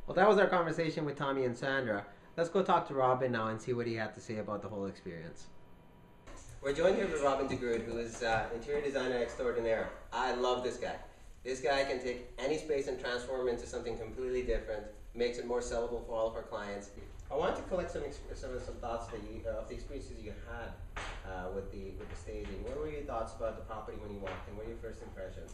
Well, that was our conversation with Tommy and Sandra. Let's go talk to Robin now and see what he had to say about the whole experience. We're joined here with Robin De Groot, who is interior designer extraordinaire. I love this guy. This guy can take any space and transform it into something completely different, makes it more sellable for all of our clients. I wanted to collect some thoughts that of the experiences you had with the staging. What were your thoughts about the property when you walked in? What were your first impressions?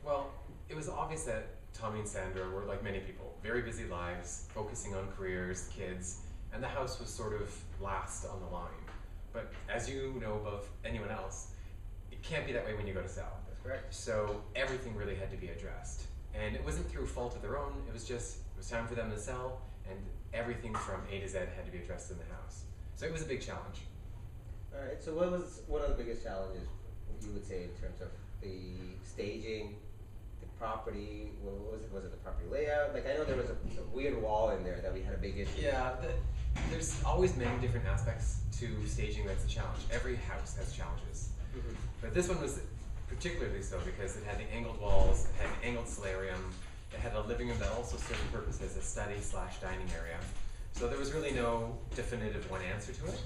Well, it was obvious that Tommy and Sandra were, like many people, very busy lives, focusing on careers, kids, and the house was sort of last on the line. But as you know above anyone else, it can't be that way when you go to sell. That's correct. So everything really had to be addressed. And it wasn't through fault of their own, it was time for them to sell, and everything from A to Z had to be addressed in the house. So it was a big challenge. All right, so what was one of the biggest challenges you would say in terms of the staging, the property? What was it? Was it the property layout? Like, I know there was a weird wall in there that we had a big issue. Yeah, there's always many different aspects to staging that's a challenge. Every house has challenges. Mm-hmm. But this one was particularly so because it had the angled walls, it had an angled solarium, it had a living room that also served the purpose as a study/dining area. So there was really no definitive one answer to it.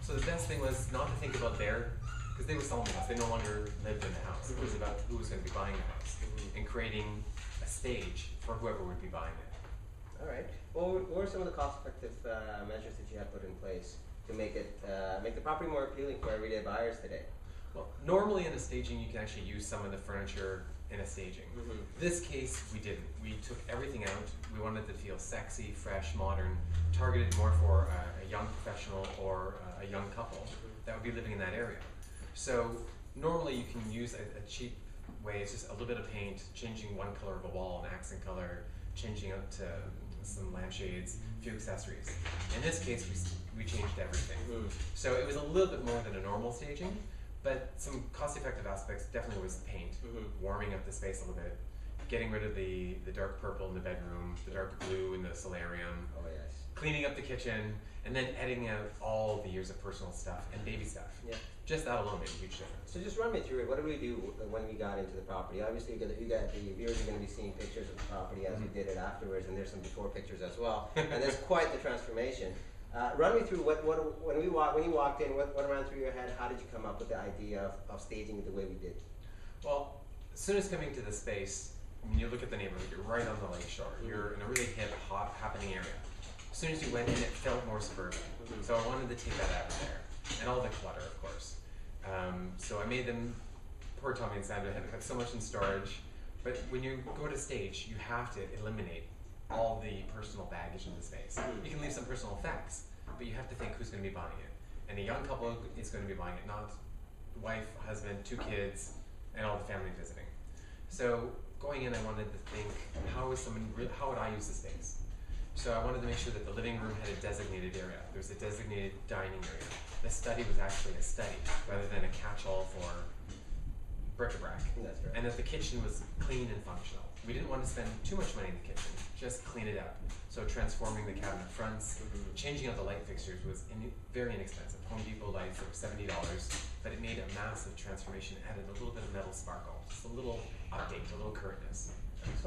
So the best thing was not to think about because they were selling the house, they no longer lived in the house. It was about who was going to be buying the house and creating a stage for whoever would be buying it. All right. Well, what were some of the cost-effective measures that you have put in place to make the property more appealing for everyday buyers today? Well, normally in a staging, you can actually use some of the furniture in a staging. This case, we didn't. We took everything out. We wanted it to feel sexy, fresh, modern, targeted more for a young professional or a young couple that would be living in that area. So normally you can use a cheap way. It's just a little bit of paint, changing one color of a wall, an accent color, changing out to some lampshades, a few accessories. In this case, we changed everything. So it was a little bit more than a normal staging, but some cost-effective aspects definitely was the paint, warming up the space a little bit, getting rid of the dark purple in the bedroom, the dark blue in the solarium, Oh yes. cleaning up the kitchen, and then editing out all the years of personal stuff and baby stuff. Yeah. Just that alone made a huge difference. So just run me through it. What did we do when we got into the property? Obviously, the viewers are going to be seeing pictures of the property as we did it afterwards, and there's some before pictures as well. And there's quite the transformation. Run me through when you walked in. What ran through your head? How did you come up with the idea of staging it the way we did? Well, as soon as coming to the space, when you look at the neighborhood, you're right on the lake shore. You're in a really hip, hot, happening area. As soon as you went in, it felt more suburban. So I wanted to take that out of there. And all the clutter, of course. So I made them, poor Tommy and Sandra had so much in storage. But when you go to stage, you have to eliminate all the personal baggage in the space. You can leave some personal effects, but you have to think who's going to be buying it. And a young couple is going to be buying it, not wife, husband, 2 kids, and all the family visiting. So going in, I wanted to think, how would I use the space? So I wanted to make sure that the living room had a designated area. There was a designated dining area. The study was actually a study rather than a catch-all for bric-a-brac. That's right. And that the kitchen was clean and functional. We didn't want to spend too much money in the kitchen, just clean it up. So transforming the cabinet fronts, changing out the light fixtures was very inexpensive. Home Depot lights were $70, but it made a massive transformation, added a little bit of metal sparkle, just a little update, a little currentness. Excellent.